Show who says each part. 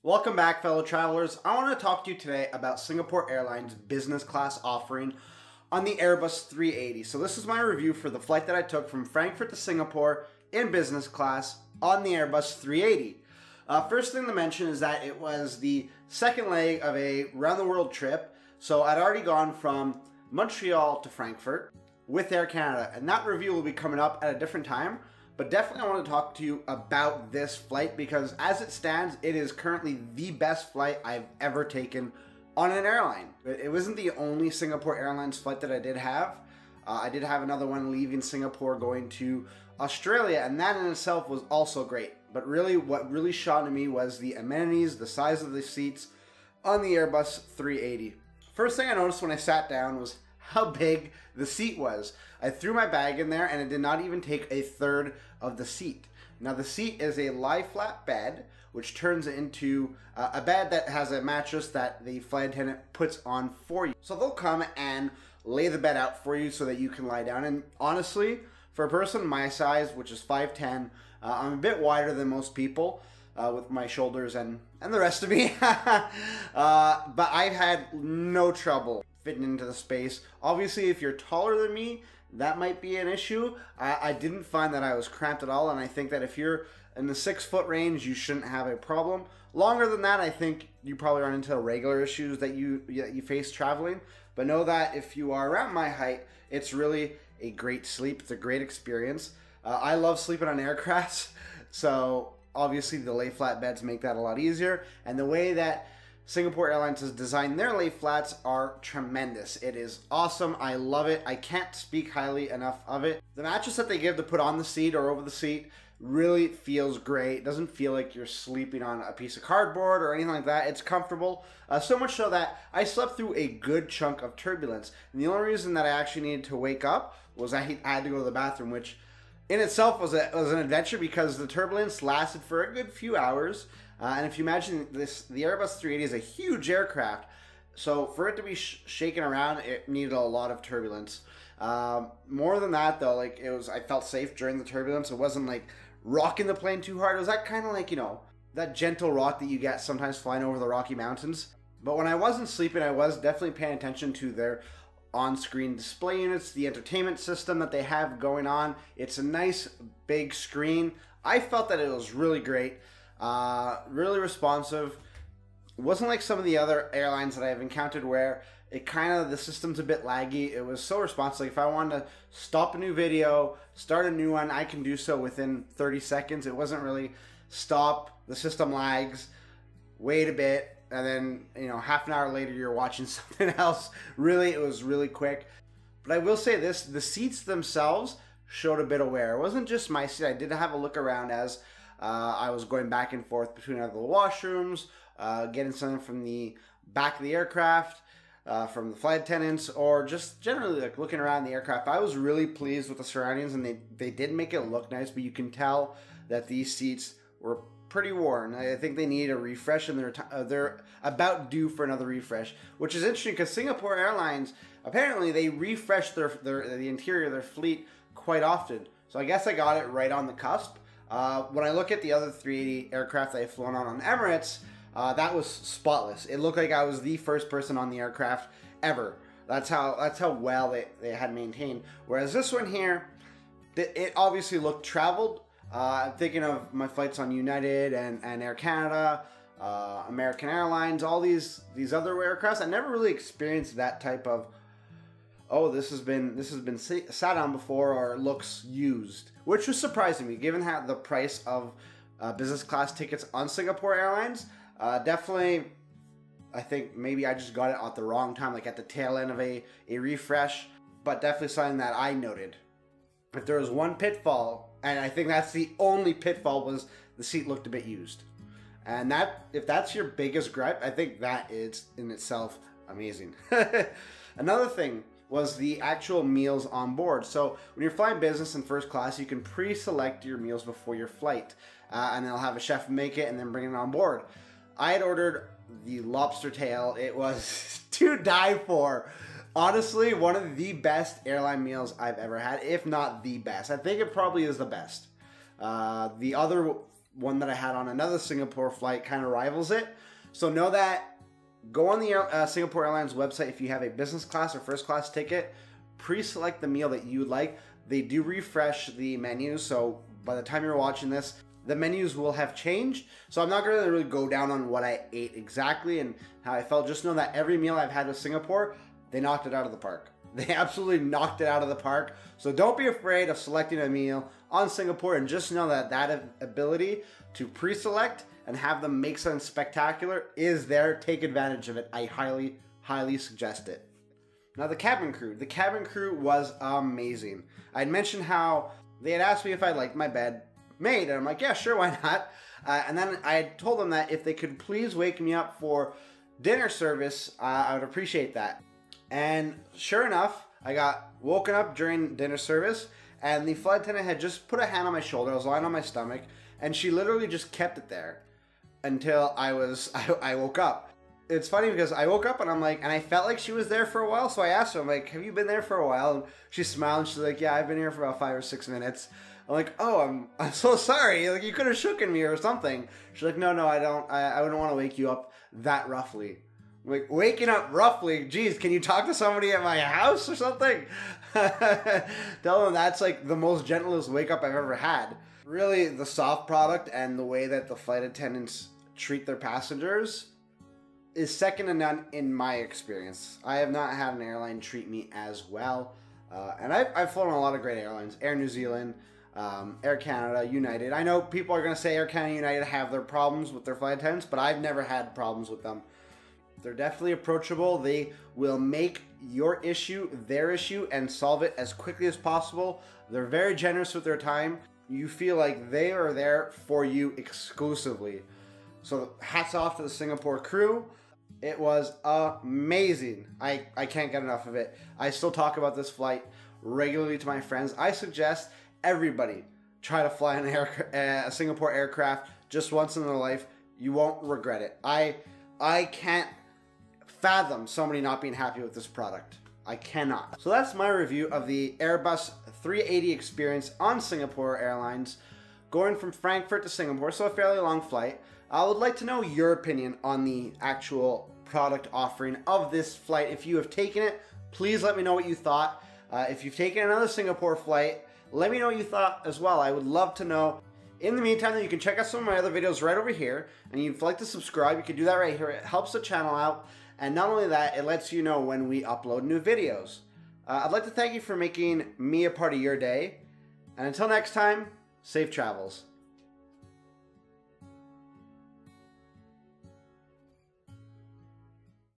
Speaker 1: Welcome back, fellow travelers. I want to talk to you today about Singapore Airlines business class offering on the Airbus 380. So this is my review for the flight that I took from Frankfurt to Singapore in business class on the Airbus 380. First thing to mention is that it was the second leg of a round-the-world trip. So I'd already gone from Montreal to Frankfurt with Air Canada, and that review will be coming up at a different time. But definitely I want to talk to you about this flight because as it stands, it is currently the best flight I've ever taken on an airline. It wasn't the only Singapore Airlines flight that I did have. I did have another one leaving Singapore going to Australia, and that in itself was also great. But really, what really shone to me was the amenities, the size of the seats on the Airbus 380. First thing I noticed when I sat down was how big the seat was. I threw my bag in there and it did not even take a third of the seat. Now the seat is a lie flat bed, which turns into a bed that has a mattress that the flight attendant puts on for you. So they'll come and lay the bed out for you so that you can lie down. And honestly, for a person my size, which is 5'10", I'm a bit wider than most people with my shoulders and the rest of me. But I've had no trouble fitting into the space. Obviously, if you're taller than me, that might be an issue. I didn't find that I was cramped at all, and I think that if you're in the 6-foot range, you shouldn't have a problem. Longer than that, I think you probably run into regular issues that you face traveling. But know that if you are around my height, it's really a great sleep. It's a great experience. I love sleeping on aircrafts, so obviously the lay flat beds make that a lot easier. And the way that Singapore Airlines has designed their lay flats are tremendous. It is awesome. I love it. I can't speak highly enough of it. The mattress that they give to put on the seat or over the seat really feels great. It doesn't feel like you're sleeping on a piece of cardboard or anything like that. It's comfortable. So much so that I slept through a good chunk of turbulence. And the only reason that I actually needed to wake up was I had to go to the bathroom, which in itself was an adventure because the turbulence lasted for a good few hours. And if you imagine this, the Airbus 380 is a huge aircraft, so for it to be shaken around, it needed a lot of turbulence. More than that, though, like I felt safe during the turbulence. It wasn't like rocking the plane too hard. It was that kind of like, you know, that gentle rock that you get sometimes flying over the Rocky Mountains. But when I wasn't sleeping, I was definitely paying attention to their on-screen display units, the entertainment system that they have going on. It's a nice big screen. I felt that it was really great. Really responsive. It wasn't like some of the other airlines that I've encountered where the system's a bit laggy. It was so responsive. Like if I wanted to stop a new video, start a new one, I can do so within 30 seconds. It wasn't really stop, the system lags, wait a bit, and then, you know, half an hour later you're watching something else. Really, it was really quick. But I will say this, the seats themselves showed a bit of wear. It wasn't just my seat. I did have a look around as I was going back and forth between either the washrooms, getting something from the back of the aircraft, from the flight attendants, or just generally like looking around the aircraft. I was really pleased with the surroundings, and they did make it look nice, but you can tell that these seats were pretty worn. I think they need a refresh, and they're about due for another refresh, which is interesting because Singapore Airlines, apparently they refresh the interior of their fleet quite often. So I guess I got it right on the cusp. When I look at the other 380 aircraft that I've flown on Emirates, that was spotless. It looked like I was the first person on the aircraft ever. That's how well they had maintained. Whereas this one here, it obviously looked traveled. I'm thinking of my flights on United and Air Canada, American Airlines, all these other aircrafts. I never really experienced that type of, oh, this has been sat on before or it looks used, which was surprising me given how the price of business class tickets on Singapore Airlines. Definitely, I think maybe I just got it at the wrong time, like at the tail end of a refresh, but definitely something that I noted. If there was one pitfall, and I think that's the only pitfall, was the seat looked a bit used. And if that's your biggest gripe, I think that is in itself amazing. Another thing was the actual meals on board. So when you're flying business and first class, you can pre-select your meals before your flight, and they'll have a chef make it and then bring it on board. I had ordered the lobster tail. It was to die for. Honestly, one of the best airline meals I've ever had, if not the best. I think it probably is the best. The other one that I had on another Singapore flight kind of rivals it. So know that, go on the Singapore Airlines website if you have a business class or first class ticket, pre-select the meal that you would like. They do refresh the menus, so by the time you're watching this, the menus will have changed. So I'm not going to really go down on what I ate exactly and how I felt. Just know that every meal I've had with Singapore, they knocked it out of the park. They absolutely knocked it out of the park. So don't be afraid of selecting a meal on Singapore, and just know that that ability to pre-select and have them make something spectacular is there. Take advantage of it. I highly, highly suggest it. Now the cabin crew. The cabin crew was amazing. I'd mentioned how they had asked me if I liked my bed made, and I'm like, yeah, sure, why not? And then I had told them that if they could please wake me up for dinner service, I would appreciate that. And sure enough, I got woken up during dinner service, and the flight attendant had just put a hand on my shoulder. I was lying on my stomach, and she literally just kept it there until I woke up. It's funny because I woke up and I'm like, and I felt like she was there for a while, so I asked her, I'm like, have you been there for a while? And she smiled and she's like, yeah, I've been here for about 5 or 6 minutes. I'm like, oh, I'm so sorry. Like, you could have shooken me or something. She's like, no, I wouldn't want to wake you up that roughly. I'm like, waking up roughly? Geez, can you talk to somebody at my house or something? Tell them that's like the most gentlest wake up I've ever had. Really, the soft product and the way that the flight attendants treat their passengers is second to none in my experience. I have not had an airline treat me as well. And I've flown on a lot of great airlines. Air New Zealand, Air Canada, United. I know people are going to say Air Canada, United have their problems with their flight attendants, but I've never had problems with them. They're definitely approachable. They will make your issue their issue and solve it as quickly as possible. They're very generous with their time. You feel like they are there for you exclusively. So hats off to the Singapore crew. It was amazing. I can't get enough of it. I still talk about this flight regularly to my friends. I suggest everybody try to fly a Singapore aircraft just once in their life. You won't regret it. I can't fathom somebody not being happy with this product. I cannot. So that's my review of the Airbus 380 experience on Singapore Airlines, going from Frankfurt to Singapore, so a fairly long flight. I would like to know your opinion on the actual product offering of this flight. If you have taken it, please let me know what you thought. If you've taken another Singapore flight, let me know what you thought as well. I would love to know. In the meantime, you can check out some of my other videos right over here. And if you'd like to subscribe, you can do that right here. It helps the channel out. And not only that, it lets you know when we upload new videos. I'd like to thank you for making me a part of your day. And until next time, safe travels.